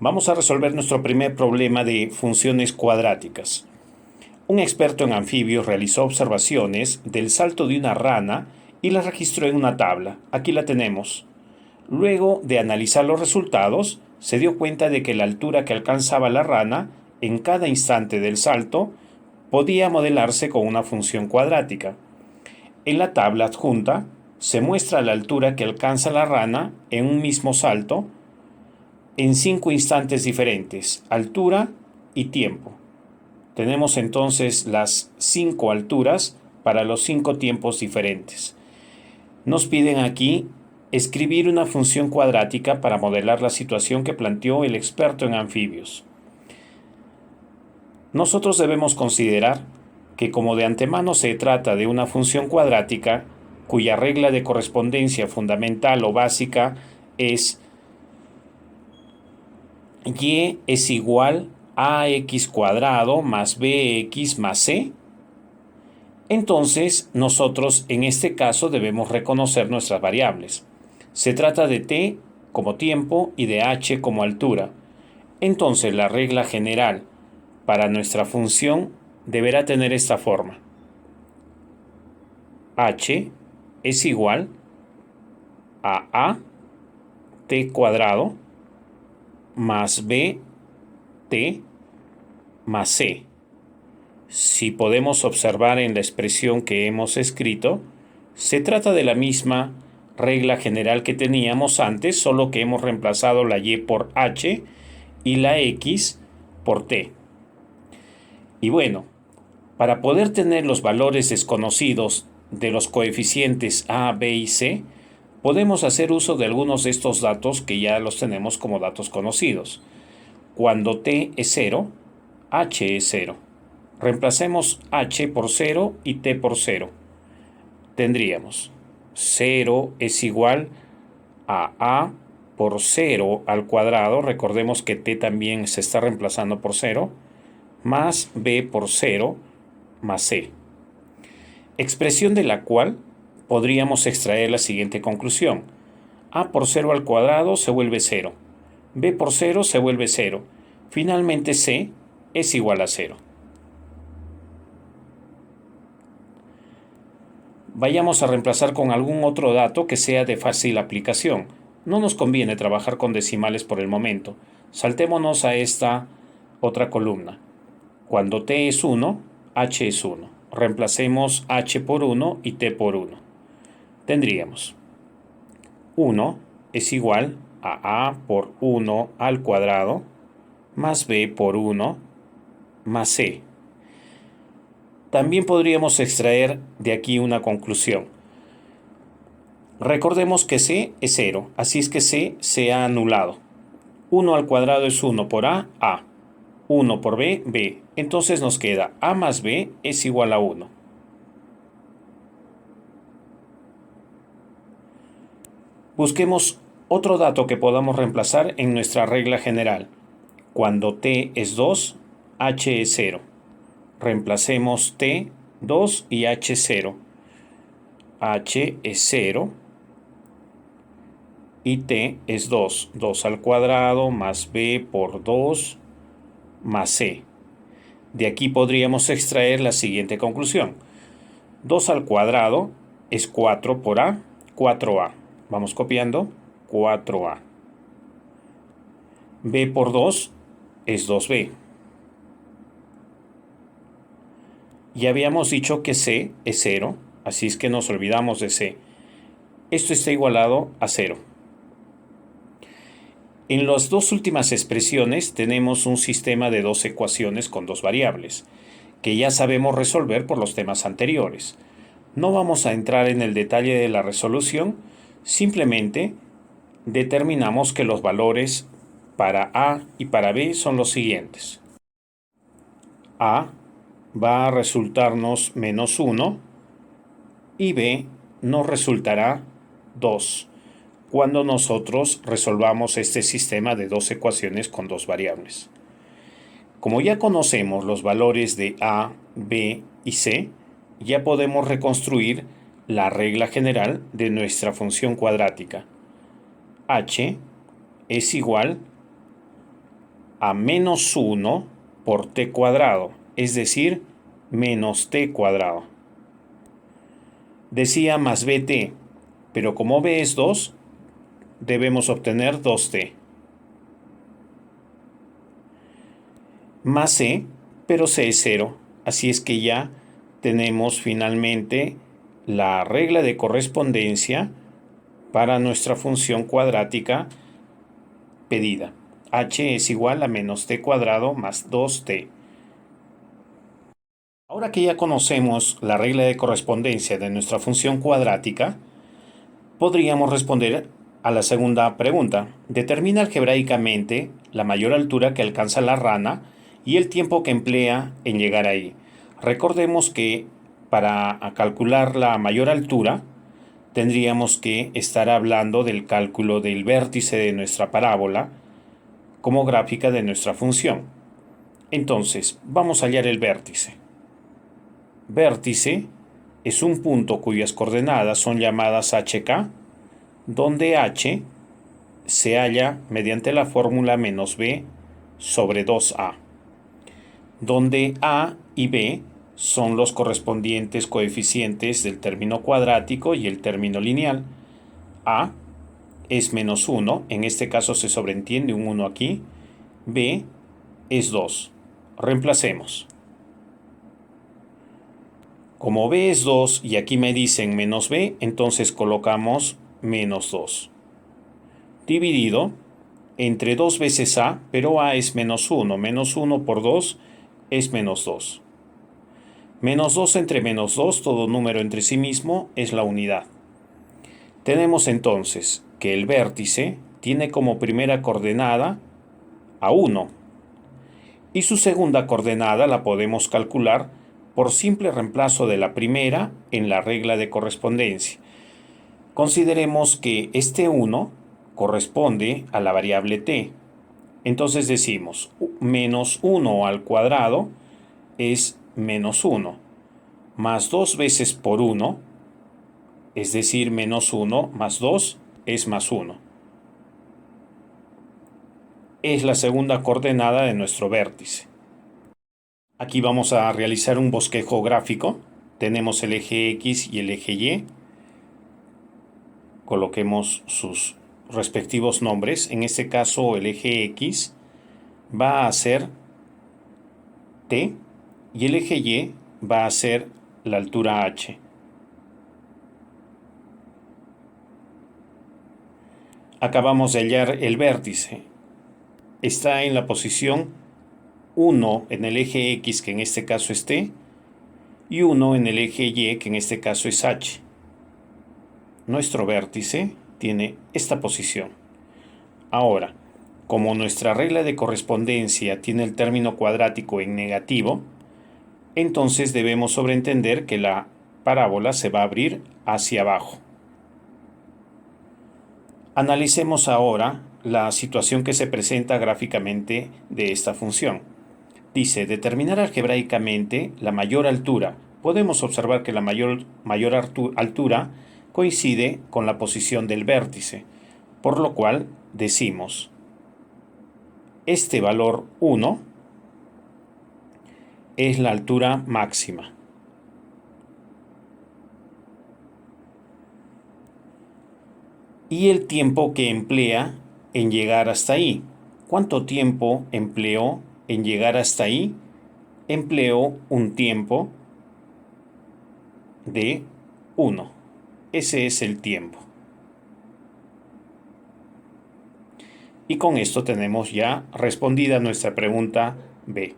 Vamos a resolver nuestro primer problema de funciones cuadráticas. Un experto en anfibios realizó observaciones del salto de una rana y las registró en una tabla. Aquí la tenemos. Luego de analizar los resultados, se dio cuenta de que la altura que alcanzaba la rana en cada instante del salto podía modelarse con una función cuadrática. En la tabla adjunta se muestra la altura que alcanza la rana en un mismo salto en 5 instantes diferentes, altura y tiempo. Tenemos entonces las 5 alturas para los 5 tiempos diferentes. Nos piden aquí escribir una función cuadrática para modelar la situación que planteó el experto en anfibios. Nosotros debemos considerar que como de antemano se trata de una función cuadrática, cuya regla de correspondencia fundamental o básica es y es igual a x cuadrado más bx más c, entonces nosotros en este caso debemos reconocer nuestras variables. Se trata de t como tiempo y de h como altura. Entonces la regla general para nuestra función deberá tener esta forma. H es igual a t cuadrado más b t más c. Si podemos observar en la expresión que hemos escrito, se trata de la misma regla general que teníamos antes, solo que hemos reemplazado la y por h y la x por t. Y bueno, para poder tener los valores desconocidos de los coeficientes a, b y c, podemos hacer uso de algunos de estos datos que ya los tenemos como datos conocidos. Cuando t es 0, h es 0. Reemplacemos h por 0 y t por 0. Tendríamos 0 es igual a por 0 al cuadrado. Recordemos que t también se está reemplazando por 0. Más b por 0 más c. Expresión de la cual podríamos extraer la siguiente conclusión. A por 0 al cuadrado se vuelve 0. B por 0 se vuelve 0. Finalmente c es igual a 0. Vayamos a reemplazar con algún otro dato que sea de fácil aplicación. No nos conviene trabajar con decimales por el momento. Saltémonos a esta otra columna. Cuando t es 1, h es 1. Reemplacemos h por 1 y t por 1. Tendríamos 1 es igual a por 1 al cuadrado más b por 1 más c. También podríamos extraer de aquí una conclusión. Recordemos que c es 0, así es que c se ha anulado. 1 al cuadrado es 1 por a. 1 por b, b. Entonces nos queda a más b es igual a 1. Busquemos otro dato que podamos reemplazar en nuestra regla general. Cuando t es 2, h es 0. Reemplacemos t, 2 y h 0. H es 0 y t es 2. 2 al cuadrado más b por 2 más c. De aquí podríamos extraer la siguiente conclusión. 2 al cuadrado es 4 por a, 4a. Vamos copiando, 4a. b por 2 es 2b. Ya habíamos dicho que c es 0, así es que nos olvidamos de c. Esto está igualado a 0. En las dos últimas expresiones tenemos un sistema de dos ecuaciones con dos variables, que ya sabemos resolver por los temas anteriores. No vamos a entrar en el detalle de la resolución, simplemente determinamos que los valores para a y para b son los siguientes. A va a resultarnos menos 1 y b nos resultará 2 cuando nosotros resolvamos este sistema de dos ecuaciones con dos variables. Como ya conocemos los valores de a, b y c, ya podemos reconstruir la regla general de nuestra función cuadrática. H es igual a menos 1 por t cuadrado, es decir, menos t cuadrado. Decía más bt, pero como b es 2, debemos obtener 2t. Más c, pero c es 0, así es que ya tenemos finalmente la regla de correspondencia para nuestra función cuadrática pedida. H es igual a menos t cuadrado más 2t. Ahora que ya conocemos la regla de correspondencia de nuestra función cuadrática, podríamos responder a la segunda pregunta. Determina algebraicamente la mayor altura que alcanza la rana y el tiempo que emplea en llegar ahí. Recordemos que para calcular la mayor altura, tendríamos que estar hablando del cálculo del vértice de nuestra parábola como gráfica de nuestra función. Entonces, vamos a hallar el vértice. Vértice es un punto cuyas coordenadas son llamadas HK, donde H se halla mediante la fórmula menos B sobre 2A, donde A y B son los correspondientes coeficientes del término cuadrático y el término lineal. A es menos 1, en este caso se sobreentiende un 1 aquí. B es 2. Reemplacemos. Como B es 2 y aquí me dicen menos B, entonces colocamos menos 2. Dividido entre 2 veces A, pero A es menos 1. Menos 1 por 2 es menos 2. Menos 2 entre menos 2, todo número entre sí mismo, es la unidad. Tenemos entonces que el vértice tiene como primera coordenada a 1. Y su segunda coordenada la podemos calcular por simple reemplazo de la primera en la regla de correspondencia. Consideremos que este 1 corresponde a la variable t. Entonces decimos, menos 1 al cuadrado es menos 1, más 2 veces por 1, es decir, menos 1 más 2 es más 1. Es la segunda coordenada de nuestro vértice. Aquí vamos a realizar un bosquejo gráfico. Tenemos el eje X y el eje Y. Coloquemos sus respectivos nombres. En este caso, el eje X va a ser T y el eje Y va a ser la altura H. Acabamos de hallar el vértice. Está en la posición 1 en el eje X, que en este caso es T, y 1 en el eje Y, que en este caso es H. Nuestro vértice tiene esta posición. Ahora, como nuestra regla de correspondencia tiene el término cuadrático en negativo, entonces debemos sobreentender que la parábola se va a abrir hacia abajo. Analicemos ahora la situación que se presenta gráficamente de esta función. Dice, determinar algebraicamente la mayor altura. Podemos observar que la mayor altura coincide con la posición del vértice, por lo cual decimos, este valor 1 es la altura máxima. Y el tiempo que emplea en llegar hasta ahí. ¿Cuánto tiempo empleó en llegar hasta ahí? Empleó un tiempo de 1. Ese es el tiempo. Y con esto tenemos ya respondida nuestra pregunta B.